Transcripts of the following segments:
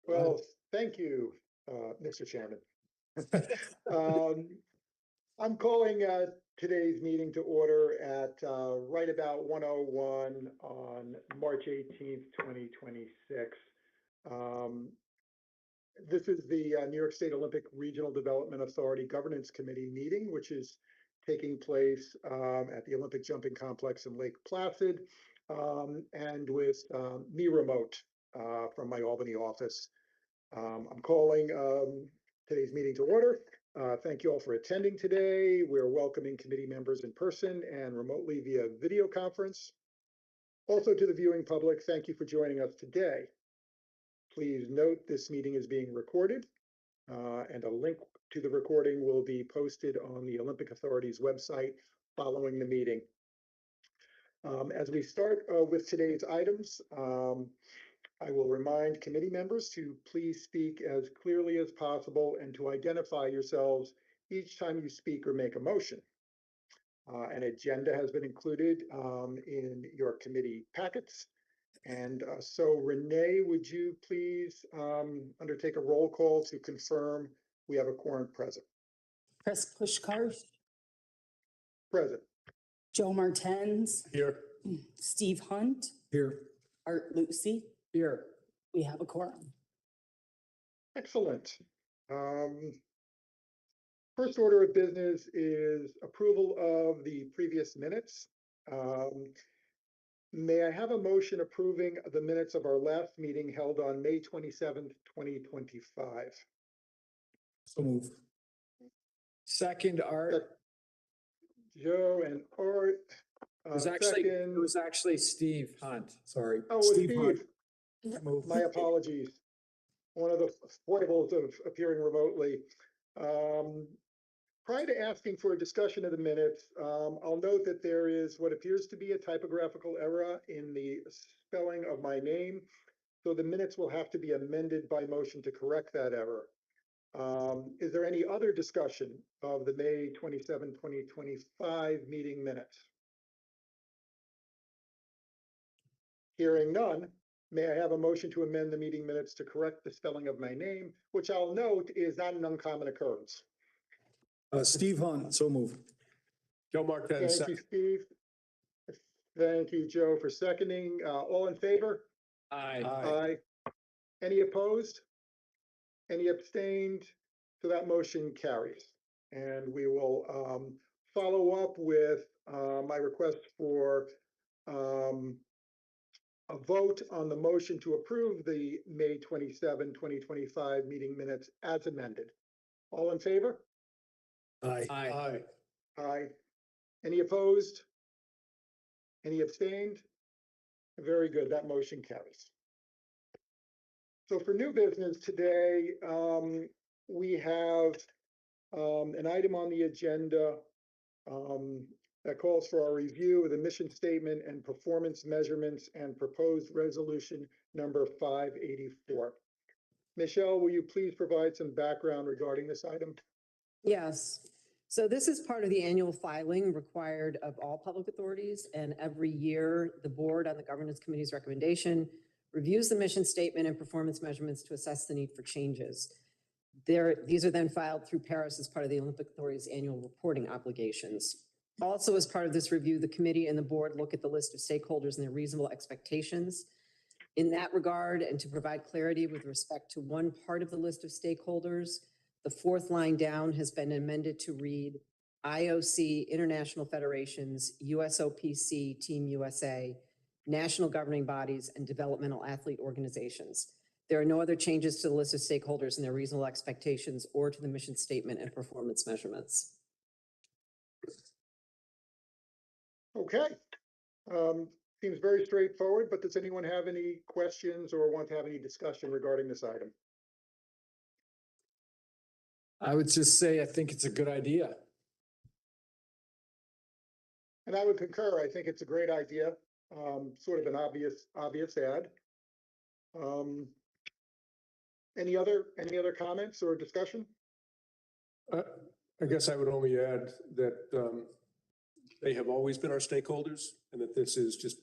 Well, thank you, Mr. Chairman. I'm calling today's meeting to order at right about 1:01 on March 18th, 2026. This is the New York State Olympic Regional Development Authority Governance Committee meeting, which is taking place at the Olympic Jumping Complex in Lake Placid, and with me remote from my Albany office. I'm calling today's meeting to order. Thank you all for attending today. We're welcoming committee members in person and remotely via video conference. Also to the viewing public, thank you for joining us today. Please note this meeting is being recorded, and a link to the recording will be posted on the Olympic Authority's website following the meeting. As we start with today's items, I will remind committee members to please speak as clearly as possible and to identify yourselves each time you speak or make a motion. An agenda has been included in your committee packets. And so Renee, would you please undertake a roll call to confirm we have a quorum present? Chris Pushkar. Present. Joe Martens. Here. Steve Hunt. Here. Art Lucy. Here. We have a quorum. Excellent. First order of business is approval of the previous minutes. May I have a motion approving the minutes of our last meeting held on May 27th, 2025? So move. Second, Art. Joe and Art. It was actually Steve Hunt. Sorry. Oh, Steve. Hunt. My apologies. One of the foibles of appearing remotely. Prior to asking for a discussion of the minutes, I'll note that there is what appears to be a typographical error in the spelling of my name. So the minutes will have to be amended by motion to correct that error. Is there any other discussion of the May 27, 2025 meeting minutes? Hearing none, may I have a motion to amend the meeting minutes to correct the spelling of my name, which I'll note is not an uncommon occurrence. Steve Hunt, so move. Joe Martens. Thank you, Steve. Thank you, Joe, for seconding. All in favor? Aye. Aye. Any opposed? Any abstained? So that motion carries. And we will follow up with my request for a vote on the motion to approve the May 27, 2025 meeting minutes as amended. All in favor? Aye. Aye. Aye. Any opposed? Any abstained? Very good. That motion carries. So for new business today, we have an item on the agenda that calls for our review of the mission statement and performance measurements and proposed resolution number 584. Michelle, will you please provide some background regarding this item? Yes. So this is part of the annual filing required of all public authorities. And every year, the board on the governance committee's recommendation reviews the mission statement and performance measurements to assess the need for changes. These are then filed through Paris as part of the Olympic Authority's annual reporting obligations. Also, as part of this review, the committee and the board look at the list of stakeholders and their reasonable expectations. In that regard, and to provide clarity with respect to one part of the list of stakeholders, the fourth line down has been amended to read IOC, International Federations, USOPC, Team USA, national governing bodies, and developmental athlete organizations. There are no other changes to the list of stakeholders and their reasonable expectations or to the mission statement and performance measurements. Okay. Seems very straightforward, but does anyone have any questions or want to have any discussion regarding this item? I would just say, I think it's a good idea. And I would concur. I think it's a great idea. Sort of an obvious ad. Any other comments or discussion? I guess I would only add that they have always been our stakeholders, and that this is just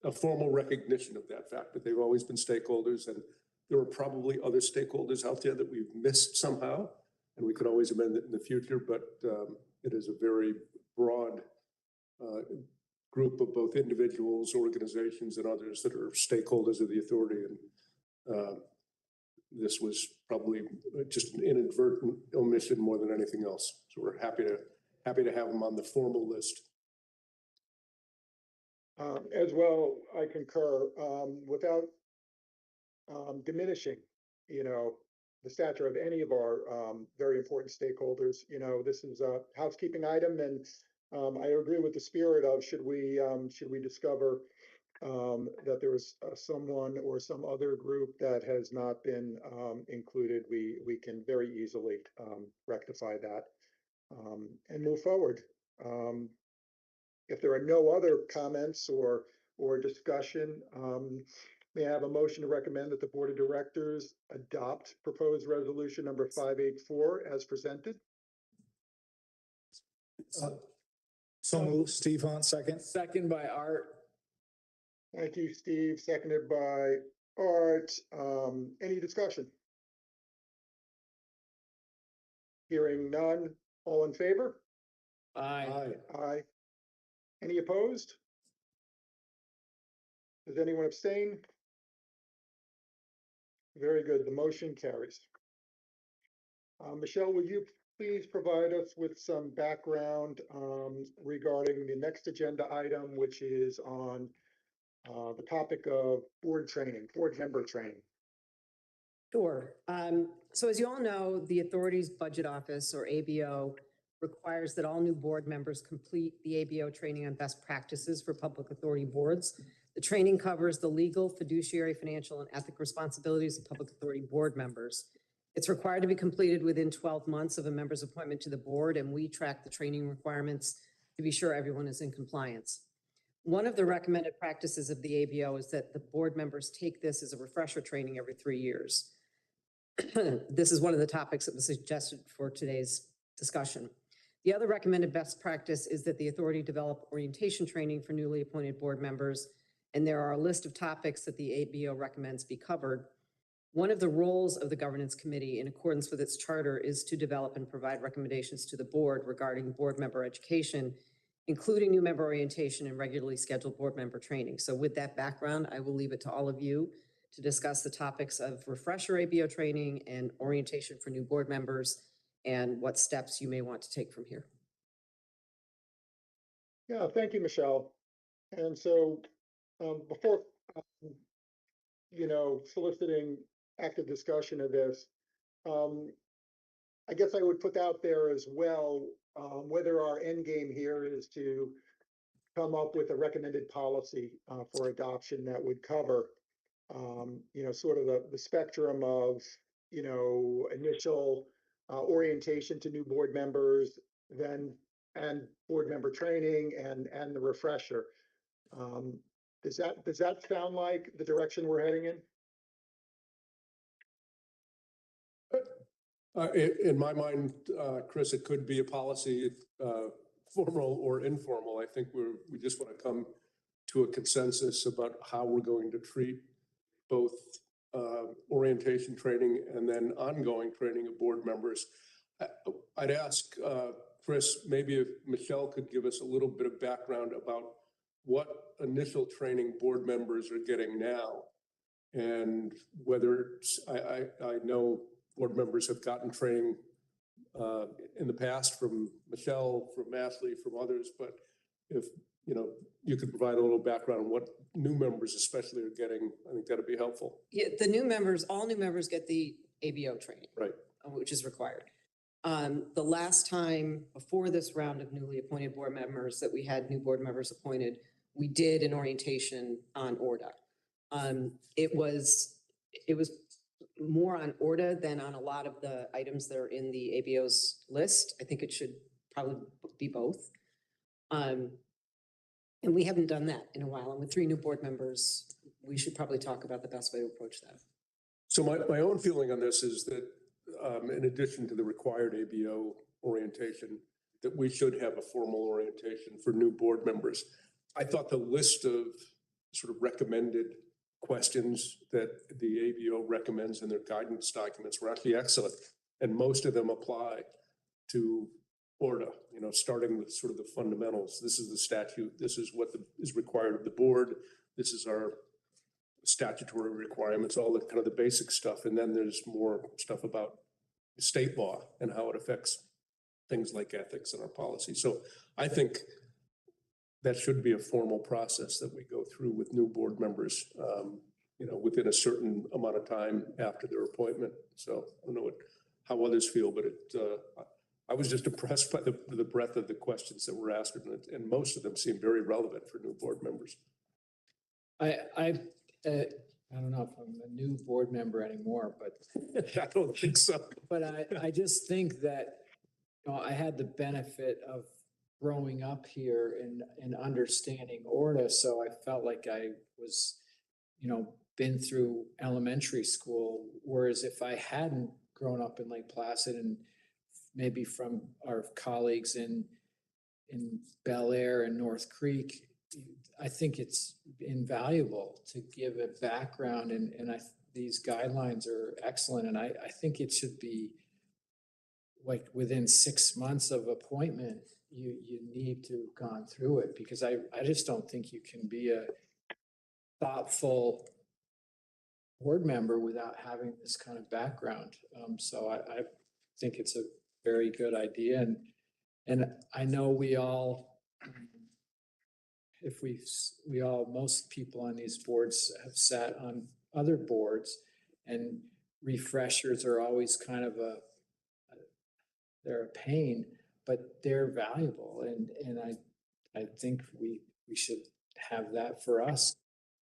a formal recognition of that fact, that they've always been stakeholders, and there are probably other stakeholders out there that we've missed somehow, and we could always amend it in the future, but it is a very broad group of both individuals, organizations, and others that are stakeholders of the authority. And this was probably just an inadvertent omission more than anything else. So we're happy to have them on the formal list. As well, I concur, without diminishing, the stature of any of our very important stakeholders. This is a housekeeping item, and I agree with the spirit of should we discover that there was someone or some other group that has not been included, we can very easily rectify that and move forward. If there are no other comments or discussion, may I have a motion to recommend that the Board of Directors adopt proposed resolution number 584 as presented? So move. Steve Hunt, second. Second by Art. Thank you, Steve. Seconded by Art. Any discussion? Hearing none. All in favor? Aye. Aye. Any opposed? Does anyone abstain? Very good. The motion carries. Michelle, will you please provide us with some background regarding the next agenda item, which is on the topic of board member training? Sure. So as you all know, the authority's budget office, or ABO, requires that all new board members complete the ABO training on best practices for public authority boards. The training covers the legal, fiduciary, financial, and ethic responsibilities of public authority board members. It's required to be completed within 12 months of a member's appointment to the board, and we track the training requirements to be sure everyone is in compliance. One of the recommended practices of the ABO is that the board members take this as a refresher training every 3 years. This is one of the topics that was suggested for today's discussion. The other recommended best practice is that the authority develop orientation training for newly appointed board members, and there are a list of topics that the ABO recommends be covered. One of the roles of the governance committee, in accordance with its charter, is to develop and provide recommendations to the board regarding board member education, including new member orientation and regularly scheduled board member training. So with that background, I will leave it to all of you to discuss the topics of refresher ABO training and orientation for new board members and what steps you may want to take from here. Yeah, thank you, Michelle. And so before, soliciting active discussion of this, I guess I would put out there as well, whether our end game here is to come up with a recommended policy for adoption that would cover, sort of the spectrum of, initial orientation to new board members, and board member training and the refresher. Does that sound like the direction we're heading in? In my mind, Chris, it could be a policy, formal or informal. I think we just want to come to a consensus about how we're going to treat both orientation training and then ongoing training of board members. I'd ask Chris, maybe if Michelle could give us a little bit of background about what initial training board members are getting now, and whether I know board members have gotten training in the past from Michelle, from Ashley, from others, but if you could provide a little background on what new members especially are getting, I think that'd be helpful. Yeah, the new members, all new members get the ABO training, Right. Which is required. The last time before this round of newly appointed board members that we had new board members appointed, we did an orientation on ORDA. It was more on ORDA than on a lot of the items that are in the ABO's list. I think it should probably be both. And we haven't done that in a while. And with 3 new board members, we should probably talk about the best way to approach that. So my own feeling on this is that in addition to the required ABO orientation, that we should have a formal orientation for new board members. I thought the list of sort of recommended questions that the ABO recommends in their guidance documents were actually excellent. And most of them apply to ORDA, starting with sort of the fundamentals. This is the statute. This is what is required of the board. This is our statutory requirements, all the kind of the basic stuff. And then there's more stuff about state law and how it affects things like ethics and our policy. So I think that should be a formal process that we go through with new board members, within a certain amount of time after their appointment. So I don't know how others feel, but I was just impressed by the breadth of the questions that were asked, and most of them seem very relevant for new board members. I don't know if I'm a new board member anymore, but I don't think so. but I just think that, I had the benefit of growing up here and understanding ORDA. So I felt like I was, been through elementary school. Whereas if I hadn't grown up in Lake Placid, and maybe from our colleagues in Bel Air and North Creek, I think it's invaluable to give a background, and these guidelines are excellent. And I think it should be like within 6 months of appointment, you need to have gone through it, because I just don't think you can be a thoughtful board member without having this kind of background. So I think it's a very good idea. And I know we all, most people on these boards have sat on other boards, and refreshers are always kind of they're a pain, but they're valuable. And I think we should have that for us.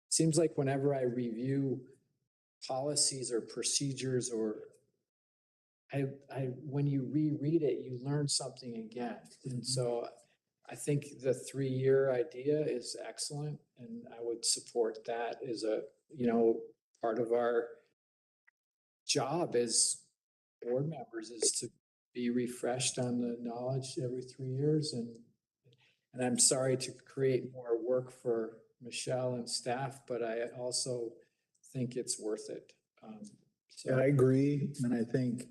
Seems like whenever I review policies or procedures, or when you reread it, you learn something again. And so I think the 3-year idea is excellent, and I would support that as a, part of our job as board members is to be refreshed on the knowledge every 3 years. And I'm sorry to create more work for Michelle and staff, but I also think it's worth it. Yeah, I agree. And I think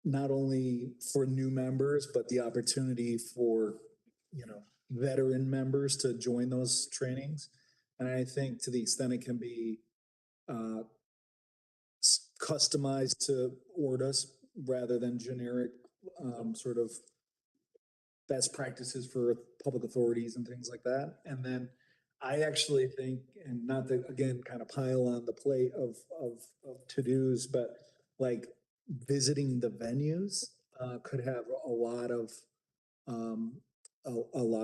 not only for new members, but the opportunity for, veteran members to join those trainings. And I think to the extent it can be customized to ORDAs rather than generic sort of best practices for public authorities and things like that. And then I actually think, and not to, again, kind of pile on the plate of to-dos, but like visiting the venues could have a lot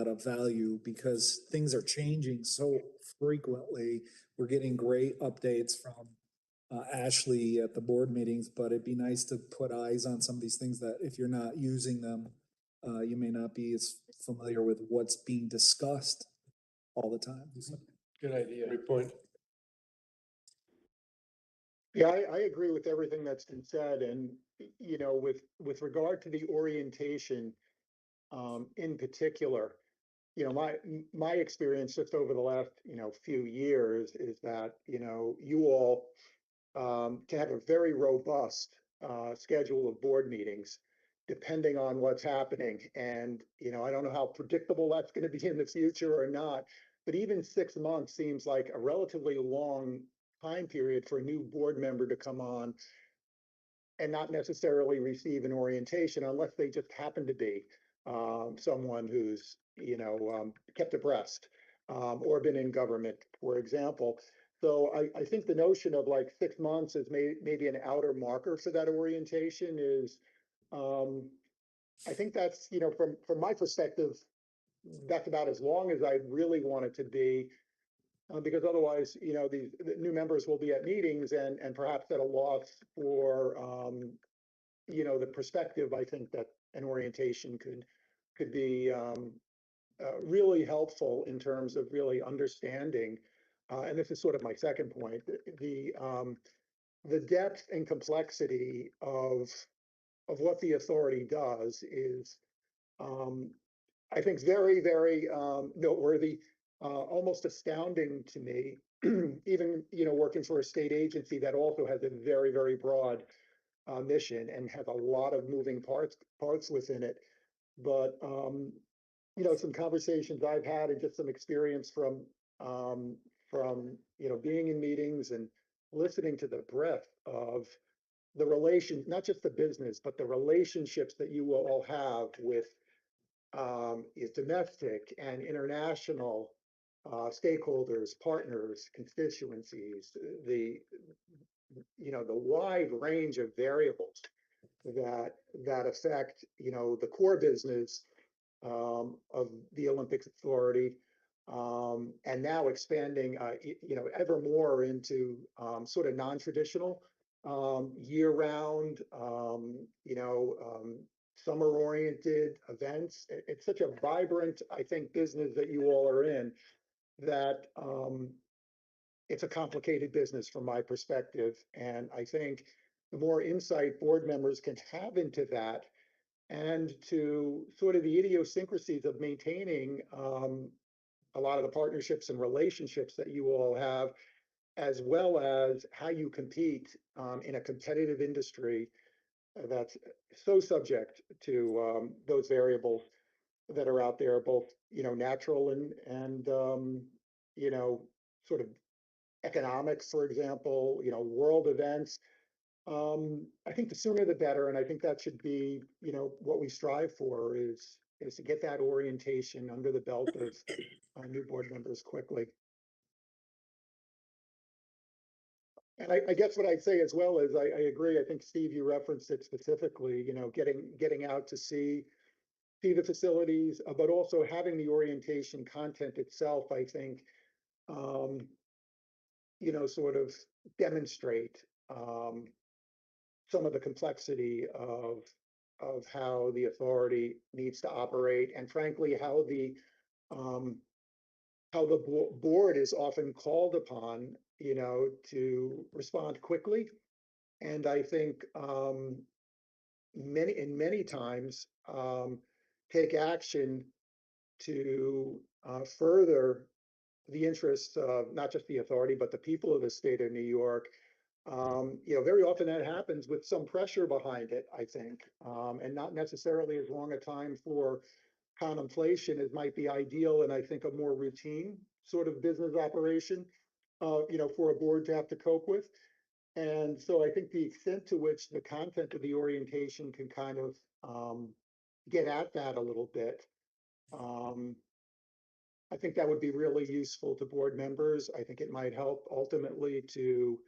of value, because things are changing so frequently. We're getting great updates from Ashley at the board meetings, but it'd be nice to put eyes on some of these things that if you're not using them, you may not be as familiar with what's being discussed all the time. Good idea. Great point. Yeah, I agree with everything that's been said. And, with regard to the orientation, in particular, my experience just over the last, few years is that, you all can have a very robust schedule of board meetings depending on what's happening. And, I don't know how predictable that's going to be in the future or not, but even 6 months seems like a relatively long time period for a new board member to come on and not necessarily receive an orientation unless they just happen to be someone who's, kept abreast or been in government, for example. So I think the notion of like 6 months is maybe an outer marker for that orientation is, I think that's, from my perspective, that's about as long as I really want it to be. Because otherwise, the new members will be at meetings and perhaps at a loss for, the perspective. I think that an orientation could be really helpful in terms of really understanding. And this is sort of my second point, the depth and complexity of what the authority does is, I think, very, very noteworthy. almost astounding to me, even, working for a state agency that also has a very, very broad mission and has a lot of moving parts within it. But, some conversations I've had and just some experience from, being in meetings and listening to the breadth of the relation, not just the business, but the relationships that you will all have with is domestic and international stakeholders, partners, constituencies, the wide range of variables that affect, the core business of the Olympic Authority, and now expanding, ever more into sort of non-traditional, year-round, summer-oriented events. It's such a vibrant, I think, business that you all are in that it's a complicated business from my perspective. And I think the more insight board members can have into that and to sort of the idiosyncrasies of maintaining a lot of the partnerships and relationships that you all have, as well as how you compete in a competitive industry that's so subject to those variables that are out there, both natural and sort of economics, for example, world events. I think the sooner the better, and I think that should be, what we strive for is to get that orientation under the belt of new board members quickly. And I guess what I'd say as well is I agree. I think Steve, you referenced it specifically. Getting out to see the facilities, but also having the orientation content itself. I think sort of demonstrate some of the complexity of how the authority needs to operate, and frankly, how the board is often called upon, to respond quickly. And I think many times take action to further the interests of not just the authority, but the people of the state of New York. Very often that happens with some pressure behind it, I think, and not necessarily as long a time for contemplation as might be ideal. And I think a more routine sort of business operation, for a board to have to cope with. And so I think the extent to which the content of the orientation can kind of get at that a little bit, I think that would be really useful to board members. I think it might help ultimately to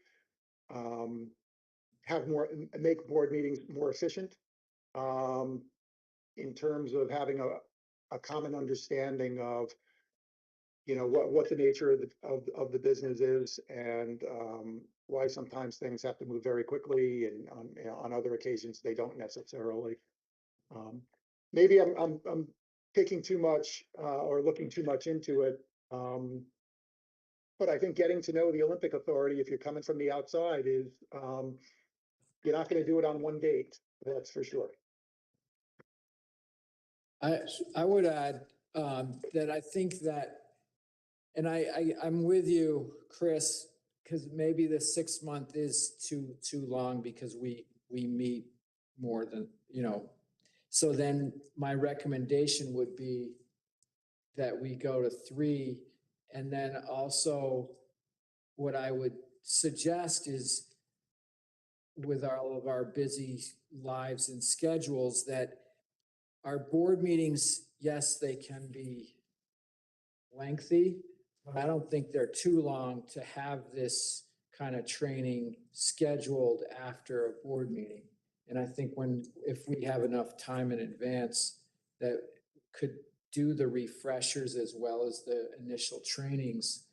make board meetings more efficient, in terms of having a common understanding of, what the nature of the business is, and why sometimes things have to move very quickly, and on other occasions they don't necessarily. Maybe I'm taking too much or looking too much into it. But I think getting to know the Olympic Authority, if you're coming from the outside, is you're not going to do it on one date. That's for sure. I would add that I think that, and I'm with you, Chris, because maybe the 6 month is too long because we meet more than, so then my recommendation would be that we go to 3. And then also what I would suggest is, with all of our busy lives and schedules, that our board meetings, yes, they can be lengthy, but I don't think they're too long to have this kind of training scheduled after a board meeting. And I think if we have enough time in advance, that could do the refreshers as well as the initial trainings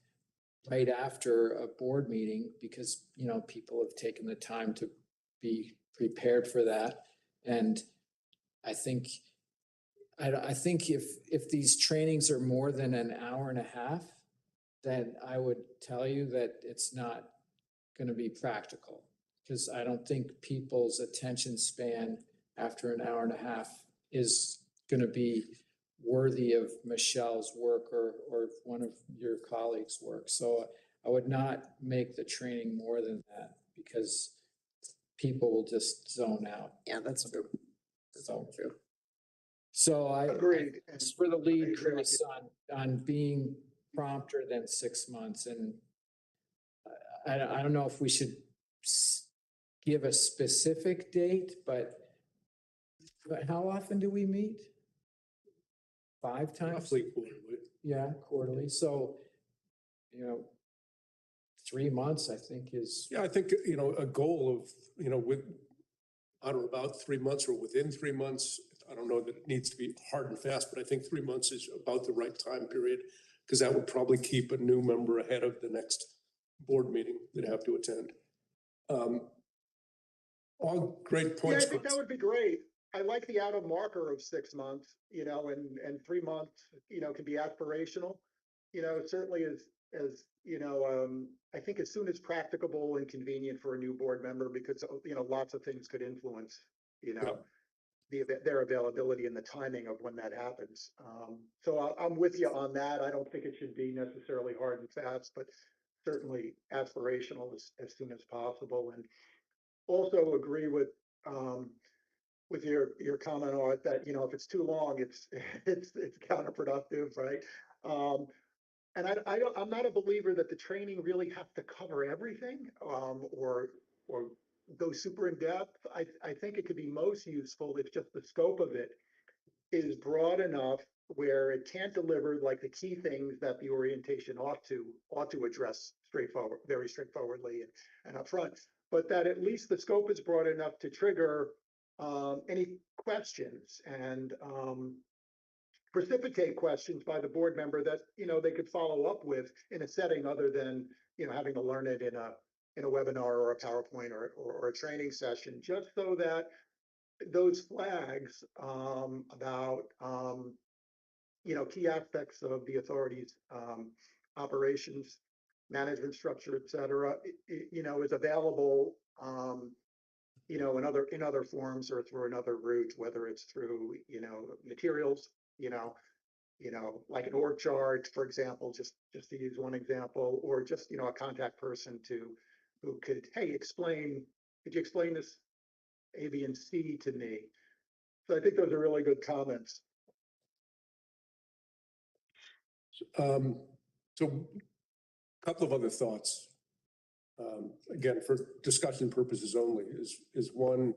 right after a board meeting, because, people have taken the time to be prepared for that. And I think if these trainings are more than an hour and a half, then I would tell you that it's not going to be practical, because I don't think people's attention span after an hour and a half is going to be worthy of Michelle's work or one of your colleagues' work. So I would not make the training more than that because people will just zone out. Yeah, that's true. So true. So Agreed. And it's for the I lead, agree with Chris, on being prompter than 6 months. And I don't know if we should give a specific date, but how often do we meet? 5 times? Roughly quarterly. Yeah, quarterly. So, 3 months, I think is, Yeah, I think, a goal of, with, I don't know, about 3 months or within 3 months. I don't know that it needs to be hard and fast, but I think 3 months is about the right time period, because that would probably keep a new member ahead of the next board meeting they'd have to attend. All great Yeah, I points. think that would be great. I like the outer marker of 6 months, and 3 months, can be aspirational. Certainly I think as soon as practicable and convenient for a new board member, because, lots of things could influence, their availability and the timing of when that happens. So I'm with you on that. I don't think it should be necessarily hard and fast, but certainly aspirational as soon as possible. And also agree with your comment on it that, if it's too long, it's counterproductive, right? And I'm not a believer that the training really has to cover everything, or go super in depth. I think it could be most useful if just the scope of it is broad enough where it can't deliver like the key things that the orientation ought to address very straightforwardly and upfront, but that at least the scope is broad enough to trigger any questions and precipitate questions by the board member that they could follow up with in a setting other than having to learn it in a webinar or a PowerPoint or a training session, just so that those flags about key aspects of the authority's operations, management structure, et cetera, is available in other forms or through another route, whether it's through materials, like an org chart, for example, just to use one example, or just a contact person who could, hey, could you explain this A, B, and C to me? So I think those are really good comments. So a couple of other thoughts. Again, for discussion purposes only, is one,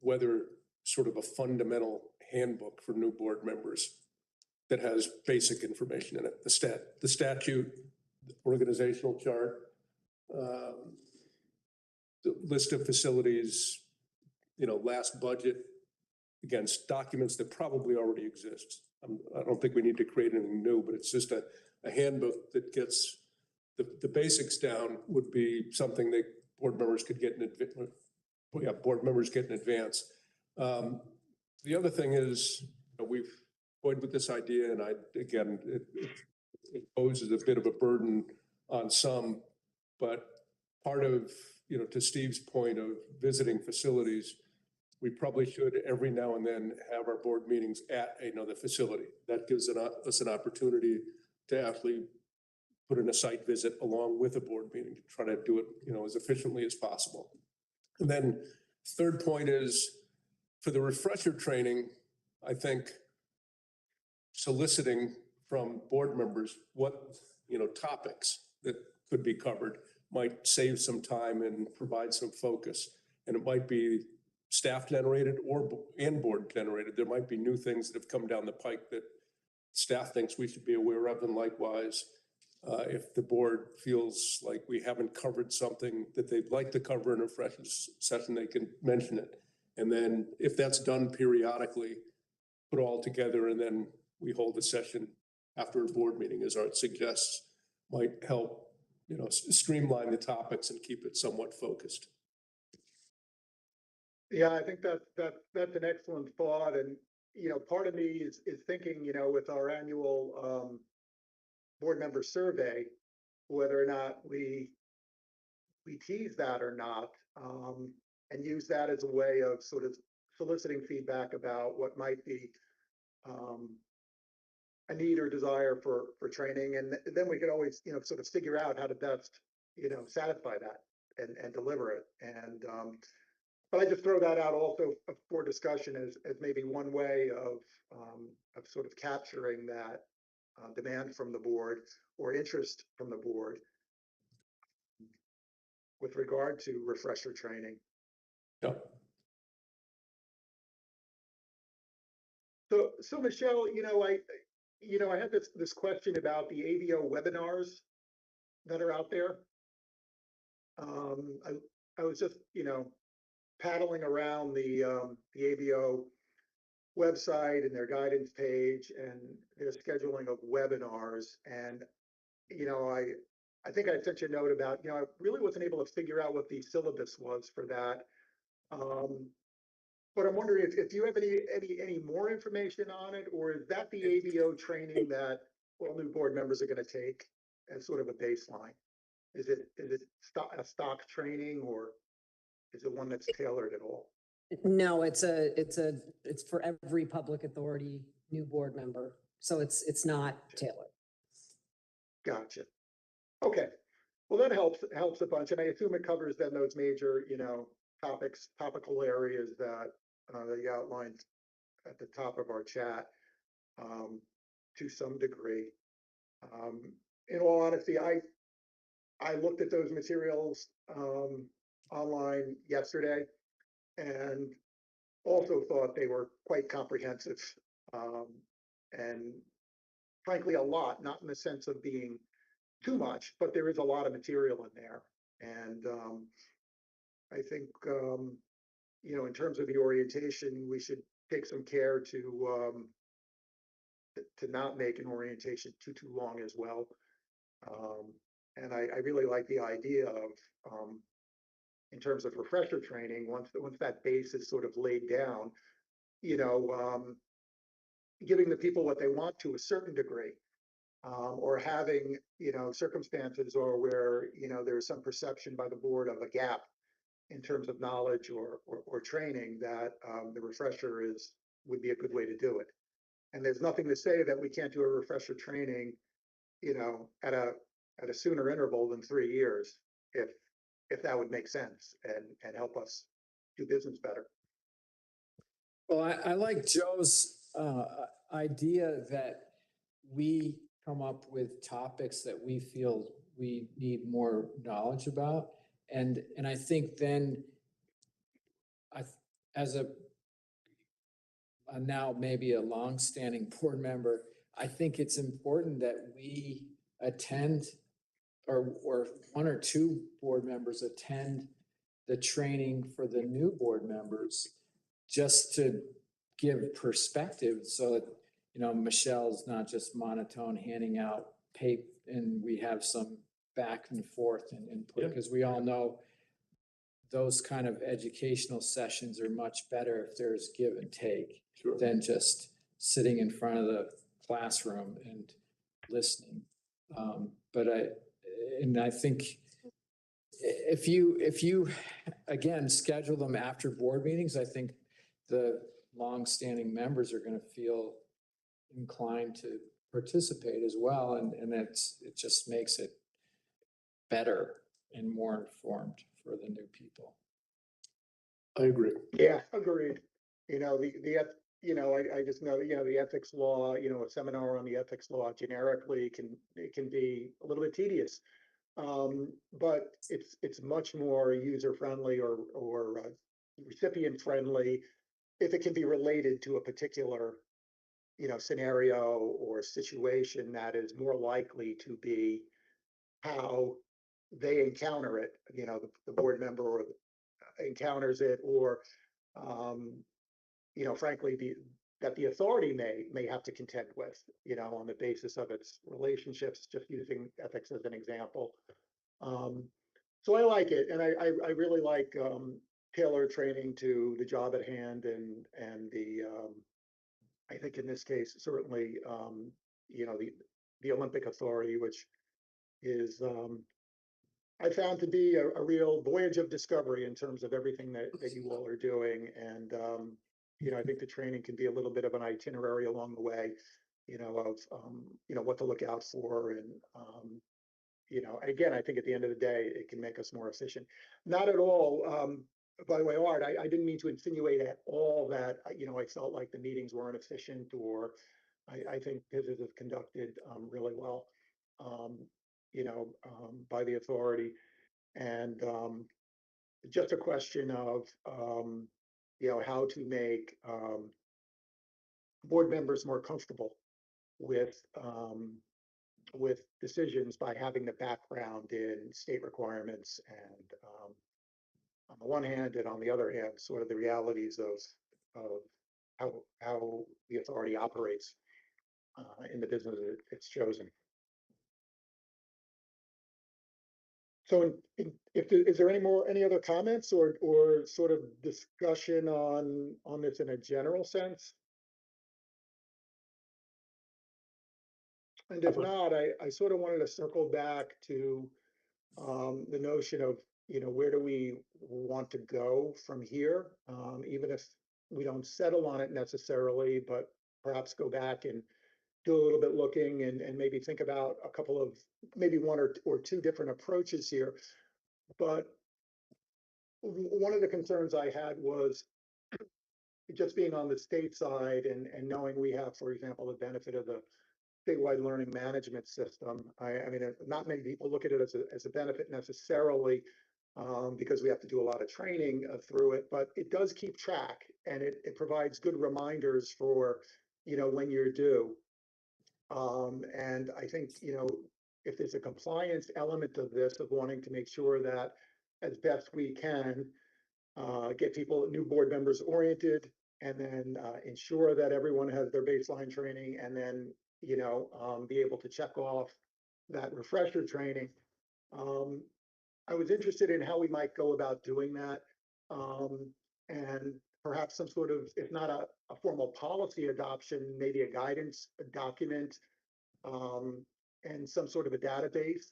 whether sort of a fundamental handbook for new board members that has basic information in it, the statute, the organizational chart, the list of facilities, last budget, against documents that probably already exist. I don't think we need to create anything new, but it's just a handbook that gets the basics down. Would be something that board members could get in advance. The other thing is, we've toyed with this idea, and it poses a bit of a burden on some, but part of, to Steve's point of visiting facilities, we probably should every now and then have our board meetings at another facility. That gives us an opportunity to actually put in a site visit along with a board meeting to try to do it, as efficiently as possible. And then third point is, for the refresher training, I think soliciting from board members what, topics that could be covered might save some time and provide some focus. And it might be staff generated and board generated. There might be new things that have come down the pike that staff thinks we should be aware of, and likewise, if the board feels like we haven't covered something that they'd like to cover in a fresh session, they can mention it. And then if that's done periodically, put all together, and then we hold a session after a board meeting, as Art suggests, might help, streamline the topics and keep it somewhat focused. Yeah, I think that's an excellent thought. And, part of me is thinking, with our annual board member survey, whether or not we tease that or not, and use that as a way of sort of soliciting feedback about what might be a need or desire for training, and then we could always, sort of figure out how to best, satisfy that and deliver it. And but I just throw that out also for discussion as maybe one way of sort of capturing that demand from the board or interest from the board with regard to refresher training. Yeah. So Michelle, I had this question about the ABO webinars that are out there. I was just, paddling around the ABO website and their guidance page and their scheduling of webinars. And, I think I sent you a note about, I really wasn't able to figure out what the syllabus was for that. But I'm wondering if you have any more information on it, or is that the ABO training that all new board members are going to take as sort of a baseline? Is it a stock training, or is it one that's tailored at all? No, it's for every public authority new board member. So it's not tailored. Gotcha. Okay. Well, that helps a bunch, and I assume it covers then those major, topical areas that you outlined at the top of our chat to some degree. In all honesty, I looked at those materials online yesterday and also thought they were quite comprehensive, and frankly a lot, not in the sense of being too much, but there is a lot of material in there. And I think, in terms of the orientation, we should take some care to not make an orientation too long as well. And I really like the idea of, in terms of refresher training, once that base is sort of laid down, giving the people what they want to a certain degree, or having, circumstances or where, there's some perception by the board of a gap in terms of knowledge or training, that the refresher would be a good way to do it. And there's nothing to say that we can't do a refresher training, at a sooner interval than 3 years, if that would make sense and help us do business better. Well, I like Joe's idea that we come up with topics that we feel we need more knowledge about. And I think then as a now maybe a longstanding board member, I think it's important that we attend, or one or two board members attend the training for the new board members, just to give perspective, so that, Michelle's not just monotone handing out paper and we have some back and forth and input, because we all know those kind of educational sessions are much better if there's give and take than just sitting in front of the classroom and listening. But I think if you again schedule them after board meetings, I think the longstanding members are going to feel inclined to participate as well, and it just makes it better and more informed for the new people. I agree. Yeah, agreed. I just know, the ethics law, a seminar on the ethics law generically can be a little bit tedious. But it's much more user friendly or recipient friendly if it can be related to a particular, scenario or situation that is more likely to be how they encounter it, the board member or encounters it, or frankly, that the authority may have to contend with, on the basis of its relationships, just using ethics as an example. So I like it, and I really like tailored training to the job at hand, and the I think in this case certainly the Olympic Authority, which is I found to be a real voyage of discovery in terms of everything that you all are doing. And, I think the training can be a little bit of an itinerary along the way, of, what to look out for. And, again, I think at the end of the day, it can make us more efficient. Not at all. By the way, Art, I didn't mean to insinuate at all that, I felt like the meetings weren't efficient, or I think business is conducted really well, by the authority. And just a question of, how to make board members more comfortable with decisions by having the background in state requirements and on the one hand, and on the other hand, sort of the realities of how the authority operates in the business it's chosen. So is there any other comments or sort of discussion on this in a general sense? And if not, I sort of wanted to circle back to the notion of, where do we want to go from here? Even if we don't settle on it necessarily, but perhaps go back and do a little bit looking and maybe think about a couple of, maybe one or two different approaches here. But one of the concerns I had was just being on the state side and knowing we have, for example, the benefit of the statewide learning management system. I mean, not many people look at it as a benefit necessarily, because we have to do a lot of training through it, but it does keep track, and it provides good reminders for, when you're due. And I think, if there's a compliance element of this, of wanting to make sure that as best we can, get new board members oriented, and then ensure that everyone has their baseline training, and then, be able to check off that refresher training. I was interested in how we might go about doing that, and perhaps some sort of, if not a formal policy adoption, maybe a guidance document, and some sort of a database.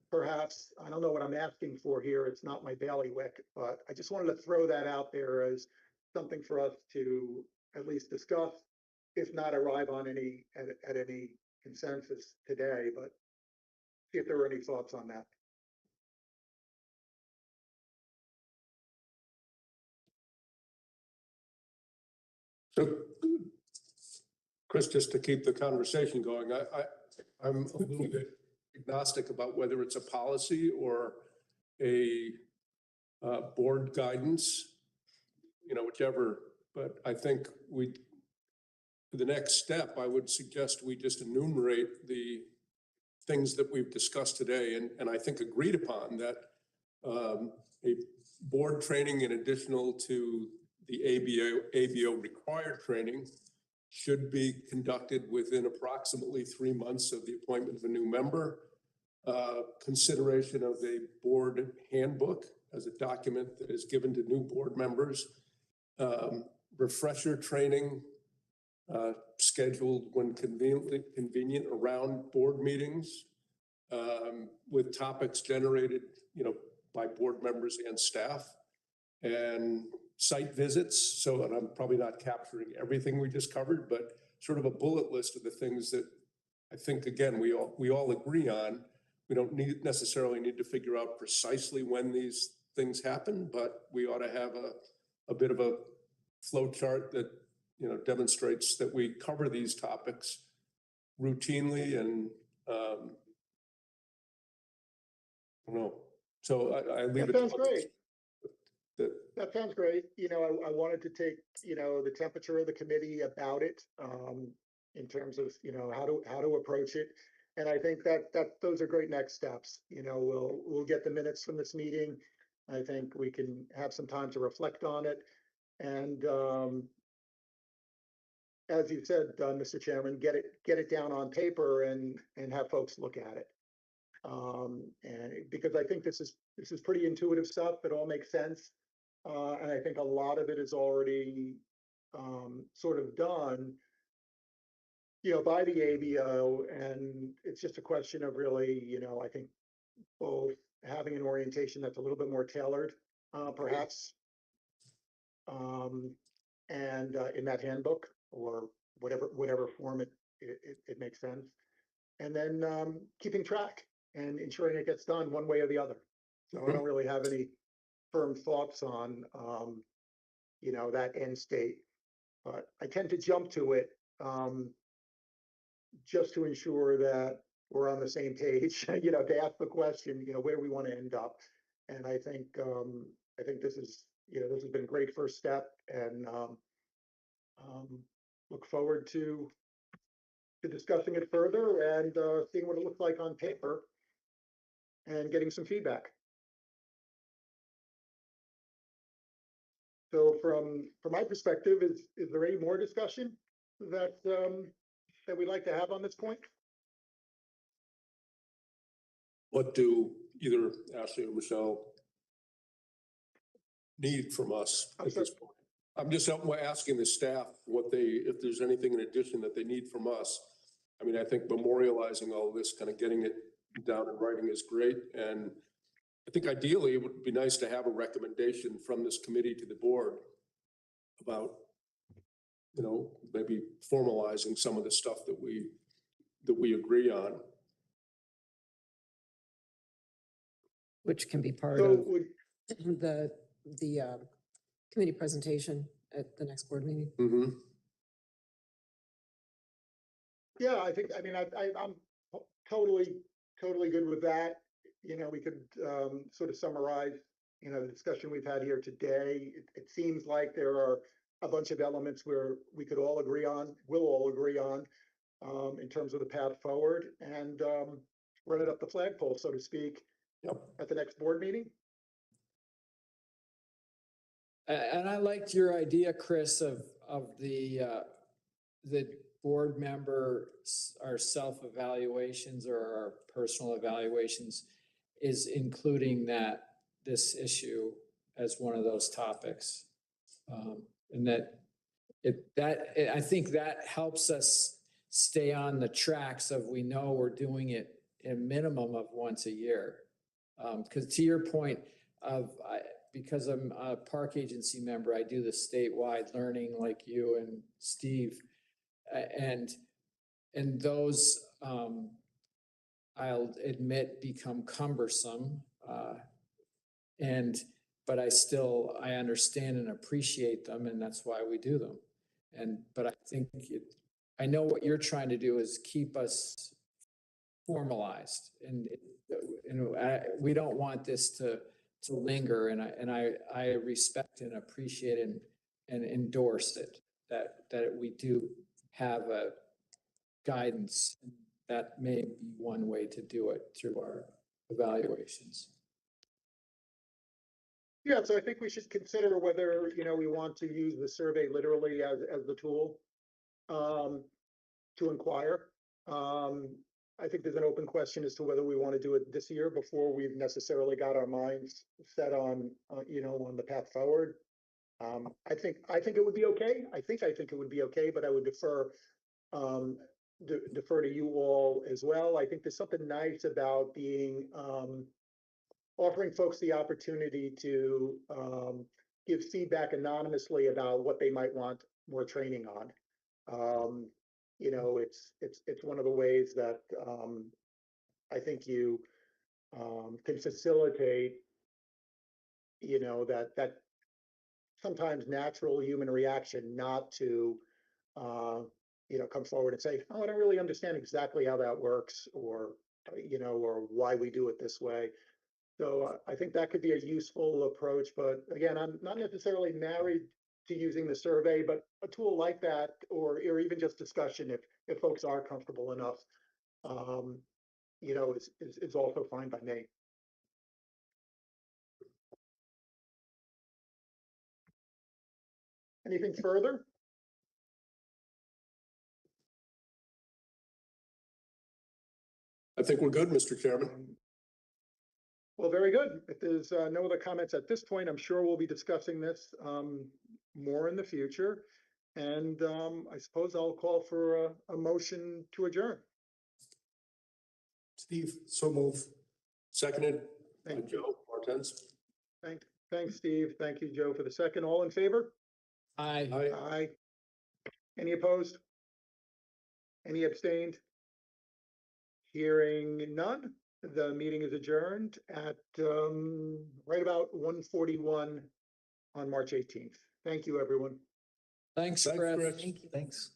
Perhaps, I don't know what I'm asking for here, it's not my bailiwick, but I just wanted to throw that out there as something for us to at least discuss, if not arrive on at any consensus today, but see if there were any thoughts on that. So, Chris, just to keep the conversation going, I'm a little bit agnostic about whether it's a policy or a board guidance, whichever. But I think the next step, I would suggest we just enumerate the things that we've discussed today, and I think agreed upon that a board training in additional to the ABO required training should be conducted within approximately 3 months of the appointment of a new member. Consideration of a board handbook as a document that is given to new board members. Refresher training scheduled when convenient around board meetings, with topics generated, by board members and staff, and site visits. So, and I'm probably not capturing everything we just covered, but sort of a bullet list of the things that I think, again, we all agree on. We don't necessarily need to figure out precisely when these things happen, but we ought to have a bit of a flow chart that, demonstrates that we cover these topics routinely and, I don't know. So I leave That sounds great. That sounds great. I wanted to take, the temperature of the committee about it, in terms of, how to approach it. And I think that those are great next steps. We'll get the minutes from this meeting. I think we can have some time to reflect on it. And as you said, Mr. Chairman, get it down on paper and have folks look at it. And because I think this is pretty intuitive stuff. It all makes sense. And I think a lot of it is already sort of done, by the ABO, and it's just a question of really, I think both having an orientation that's a little bit more tailored, perhaps. And in that handbook or whatever form it makes sense. And then keeping track and ensuring it gets done one way or the other. So I don't really have any firm thoughts on, that end state, but I tend to jump to it just to ensure that we're on the same page, to ask the question, where we want to end up. And I think this is, this has been a great first step, and look forward to discussing it further and seeing what it looks like on paper and getting some feedback. So from my perspective, is there any more discussion that we'd like to have on this point? What do either Ashley or Michelle need from us at this point? I'm just asking the staff if there's anything in addition that they need from us. I mean, I think memorializing all of this, kind of getting it down in writing is great. And I think ideally it would be nice to have a recommendation from this committee to the board about, maybe formalizing some of the stuff that we agree on. Which can be part So of the committee presentation at the next board meeting. Mm-hmm. yeah, I'm totally good with that. We could sort of summarize, the discussion we've had here today. It seems like there are a bunch of elements where we could all agree on, we'll all agree on, in terms of the path forward, and run it up the flagpole, so to speak, at the next board meeting. And I liked your idea, Chris, of the board members, our self-evaluations or our personal evaluations, is including this issue as one of those topics. And I think that helps us stay on the tracks of, we know we're doing it a minimum of once a year. Because to your point because I'm a park agency member, I do the statewide learning like you and Steve, and those I'll admit become cumbersome, but I understand and appreciate them, and that's why we do them. But I think I know what you're trying to do is keep us formalized, and we don't want this to linger, and I respect and appreciate and endorse it, that we do have a guidance. That may be one way to do it through our evaluations. Yeah, so I think we should consider whether, we want to use the survey literally as the tool to inquire. I think there's an open question as to whether we want to do it this year before we've necessarily got our minds set on, on the path forward. I think it would be okay. I think it would be okay, but I would defer to you all as well. I think there's something nice about offering folks the opportunity to give feedback anonymously about what they might want more training on. It's one of the ways that I think you can facilitate, that sometimes natural human reaction not to, come forward and say, oh, I don't really understand exactly how that works, or why we do it this way. So I think that could be a useful approach, but again, I'm not necessarily married to using the survey, but a tool like that, or even just discussion, if folks are comfortable enough, is also fine by me. Anything further? I think we're good, Mr. Chairman. Well, very good. If there's no other comments at this point, I'm sure we'll be discussing this more in the future. And I suppose I'll call for a motion to adjourn. Steve, so move. Seconded. Thank you. Joe Martens. Thanks, Steve. Thank you, Joe, for the second. All in favor? Aye. Aye. Aye. Any opposed? Any abstained? Hearing none, the meeting is adjourned at right about 1:41 on March 18th. Thank you, everyone. Thanks, Thanks, Chris. Chris. Thank you. Thanks.